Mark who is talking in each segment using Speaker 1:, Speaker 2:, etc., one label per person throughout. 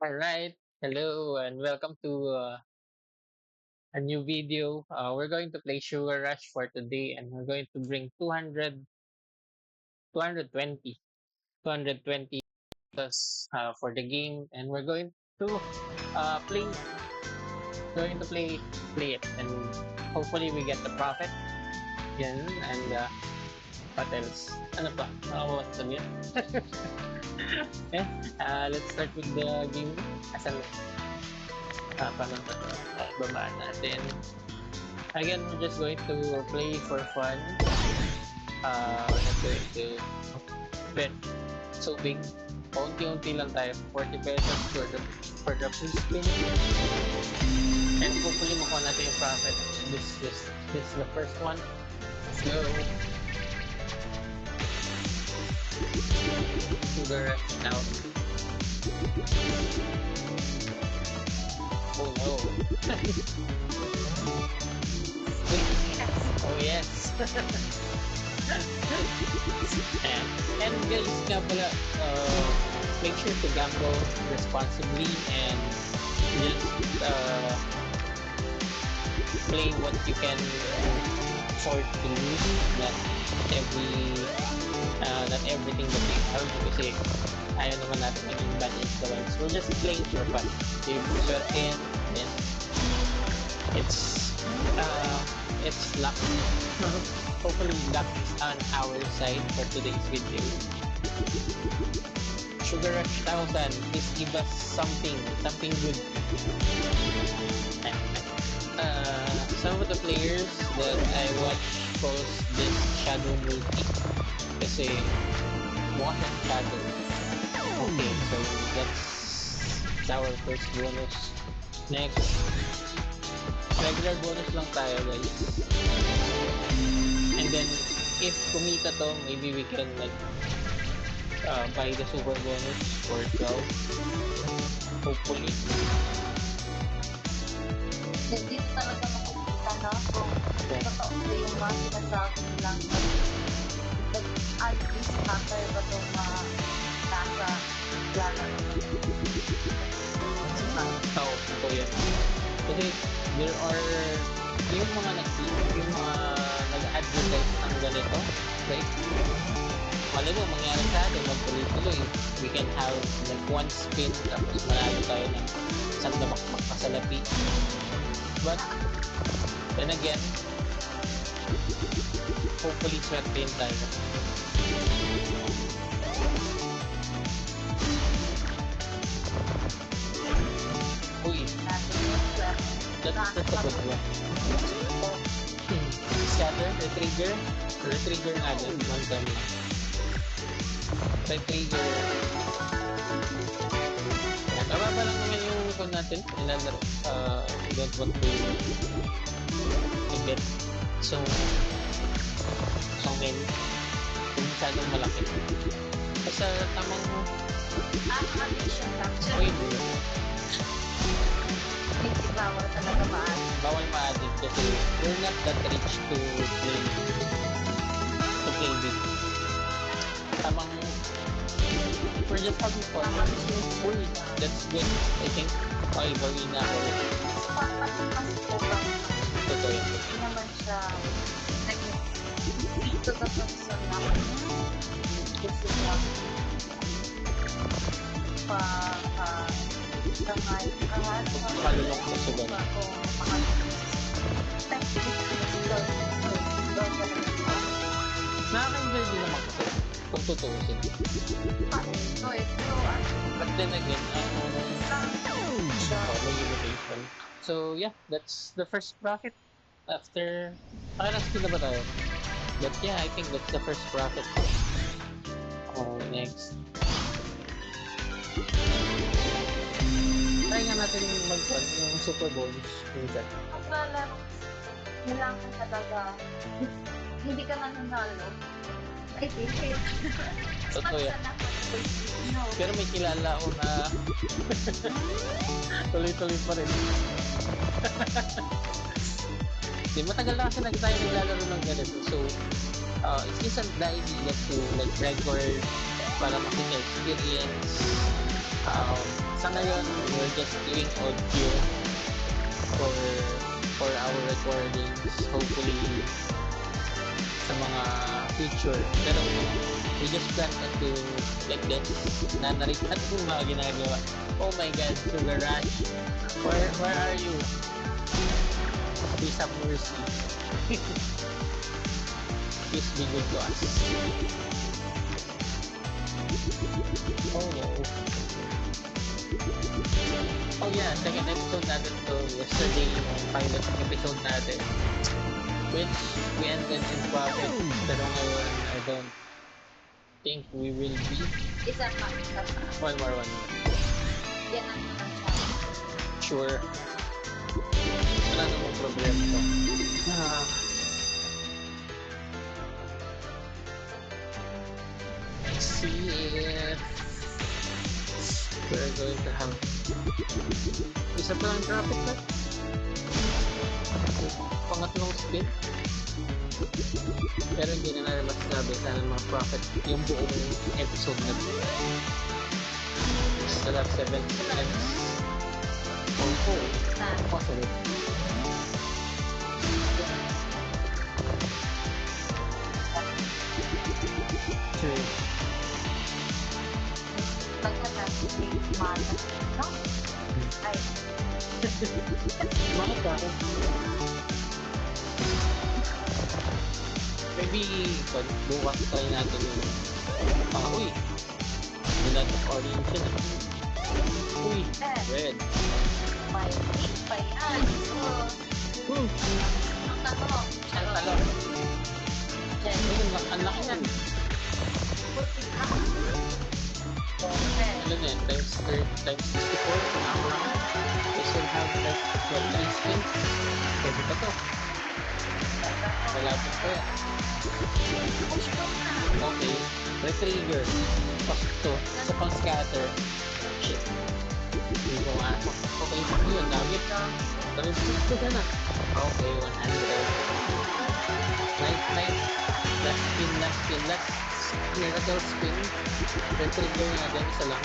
Speaker 1: All right. Hello and welcome to a new video. We're going to play Sugar Rush for today and we're going to bring 220 plus for the game and we're to uh, play play it and hopefully we get the profit. Yan, and what else? Ano pa? What sabihin? Yeah, let's start with the game. Asan? Paano ba ito? Babaan natin. Again, we're just going to play for fun. We're not going to bet so big. Paunti-unti lang tayo. 40 pesos for the free spin. And hopefully makuha natin yung profit. This is the first one. Let's go. Sugar rush now. Oh no. Oh yes. And guys, nga pala, make sure to gamble responsibly and just play what you can afford to lose. Not everything that we have kasi ayaw naman natin maging bad influence. We're just playing for fun. If swerte yan, then it's it's luck. Hopefully luck is on our side for today's video. Sugar Rush 1000, please give us something good. Some of the players that I watch calls this shadow multi kasi mukha siyang shadow. Okay, so that's our first bonus. Next, regular bonus lang tayo guys. And then, if kumita to, maybe we can like buy the super bonus for 12. Hopefully.
Speaker 2: Hindi dito talaga makikita, no? Kung totoo ba yung mga sinasabi nilang nag-advis hacker ba itong mga nasa lalaro.
Speaker 1: Oo, totoo yan. Kasi there are yung mga nag-advertise ng ganito, right? Malay mo, mangyari sa atin, magtuloy-tuloy. We can have like one spin, tapos manalo tayo ng isang damakmak pa sa lapi. But, then again, hopefully swertein tayo. Uy, that's a good one. Scatter, retrigger nga dyan, one time lang. Retrigger. Mababa lang naman yung phone natin, nilalaro. We don't want to get so many. Kung masyadong malaki. Basta tamang,
Speaker 2: Addiction lang.
Speaker 1: uy,
Speaker 2: Hindi bawal talaga maaari.
Speaker 1: bawal ma-addict kasi we're not that rich to play big. Tamang, we're just having fun. Uy, that's good, I think. Okay, gawin na ako.
Speaker 2: Papas po ba?
Speaker 1: Totoo yun.
Speaker 2: Hindi naman siya to the person na gusto niya
Speaker 1: Kalulong sa sugal. Nakaka-enjoy din naman kasi kung tutuusin. But then again, may limitation. So yeah, that's the first profit after nakalaskin na ba tayo? But yeah, I think that's the first profit. Next. Try nga natin yung super bonus minsan.
Speaker 2: Paglalaro, kailangan talaga hindi ka nananalo. I think it.
Speaker 1: Totoo yan.
Speaker 2: No.
Speaker 1: Pero may kilala ako na tuloy-tuloy pa rin. Di, matagal na kasi tayo naglalaro ng ganito. So, it isn't the idea to like record para makita experience. Sa ngayon, we're just doing audio for our recordings. Hopefully, sa mga future. Pero we just plan to like this. Nanarik at yung mga ginagawa. Oh my God, Sugar Rush. Where are you? Please have mercy. Please be good to us. Oh no. Oh yeah, second episode natin to. Yesterday yung pilot episode natin. Which we ended in profit. Pero ngayon, I don't think we will be.
Speaker 2: Isa pa.
Speaker 1: One more.
Speaker 2: Yan ang siya.
Speaker 1: Sure. Wala namang problema to. Let's see if we're going to have isa pa lang traffic na. Pangatlong spin. Pero hindi na natin masasabi sana mga-profit yung buong episode na ito. Still have 7 seconds. Oh, possible. True.
Speaker 2: Pagkatapos yung mata. No? Ay.
Speaker 1: Bakit ka ako? Maybe bukas try natin yung uy! May lot of orange yun Uy! Red!
Speaker 2: May meat pa yan. So, ang tanong.
Speaker 1: Ang talong!
Speaker 2: Jen.
Speaker 1: Ang laki yan!
Speaker 2: Putik na. Okay.
Speaker 1: Ano na yan? Times 64? Pinakamulaki? We still have like 3 spins. Pwede pa to. Malapit pa yan.
Speaker 2: Push ko na.
Speaker 1: Okay. Retrigger. Pasok to. Sa pang-scatter. Shit. Hindi ko masok. Okay. Yun. Dami. Dami push ka na. Okay. 100. Nice. Last spin. Miracle spin. Retrigger natin. Isa lang.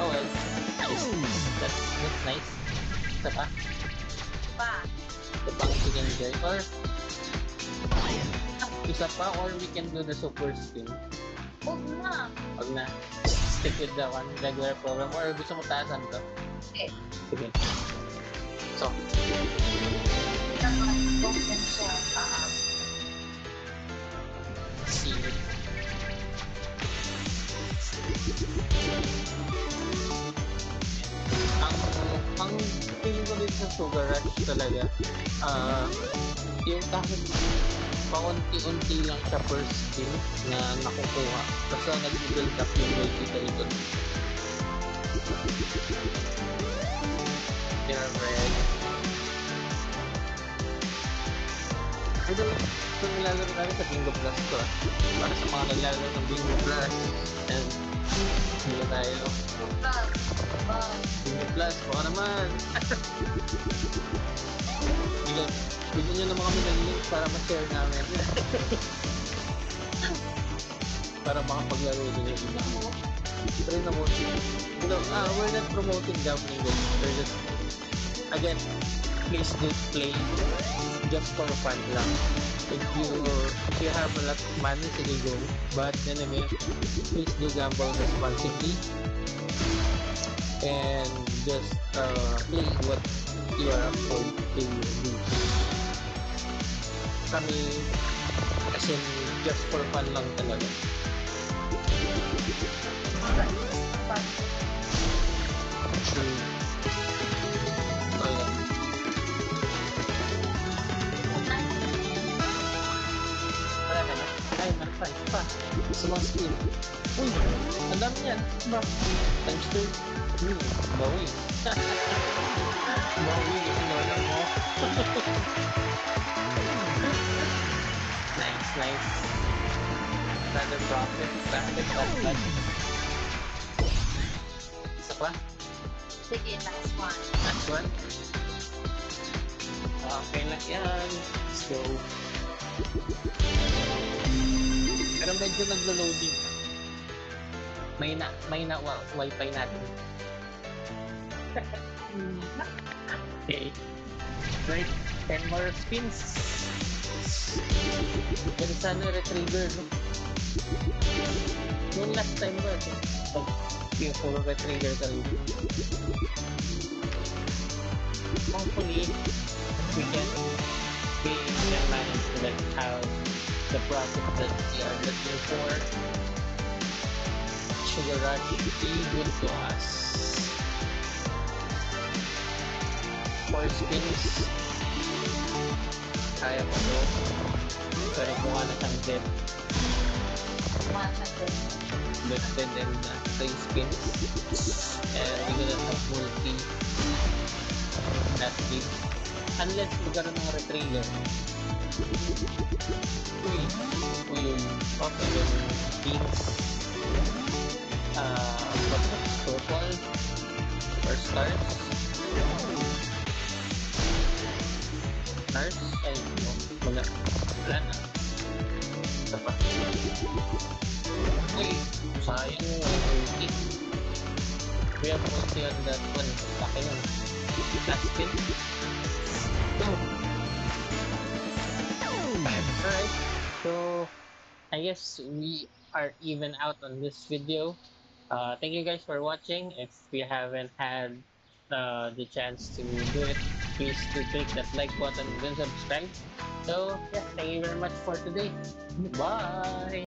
Speaker 1: Oh well. Nice. That's nice. Isa pa.
Speaker 2: Pa.
Speaker 1: The pang secondary. Or isa pa, or we can do the super spin.
Speaker 2: Huwag na.
Speaker 1: Wag na. Stick with the one regular program. Or gusto mo taasan to?
Speaker 2: Eh.
Speaker 1: Sige. So,
Speaker 2: Dapat buksan siya.
Speaker 1: see. Ang feeling ko din sa Sugar Rush talaga, yung kahit paunti-unti lang siya per spin na nakukuha. Basta nag-build up yung loyalty sa ikot. They're red. I don't know kung nilalaro namin sa Bingo Plus to. Para sa mga naglalaro ng Bingo Plus. And hindi tayo. Bingo Plus, baka naman. Bigyan nyo naman kami ng link para ma-share namin. Para makapaglaro din yung iba. Try na mo. We're not promoting gambling guys. We're just, again, please do play just for fun lang. If you have a lot of money, sige go. But then again, please do gamble responsibly. And just play what you are afford to lose. Kami, as in, just for fun lang talaga. True. Ayun. Wala ka na. Ay, meron pa. Sa mga skill. Uy, ang dami yan. Ba? Times 2. Bawi. Bawi yung lola mo. Nice. Another profit. That. Isa pa?
Speaker 2: Sige, last one.
Speaker 1: Next one? Okay lang yan. Let's go. Pero medyo naglo-loading. may na wifi natin. Okay. Right, 10 more spins. Pero sana retrigger, no? Yung last time ba, pag puro retrigger ka rin. Hopefully, we can manage to like have the profit that we are looking for. Sugar Rush be good to us. 4 spins. Kaya mo to. Pero mukha na siyang dead. Lifted and 3 spins. And we're gonna have multi. That big. Unless magkaroon ng retrigger. Uy. Okay, yung kings. Purple. Or stars. Stars? Ay, wala na. Ito pa. Uy, sayang yung ulti. We have ulti on that one. Laki nun. Last spin. Alright, so I guess we are even out on this video. Thank you guys for watching. If you haven't had the chance to do it, please do click that like button and subscribe. So yeah, thank you very much for today. Bye!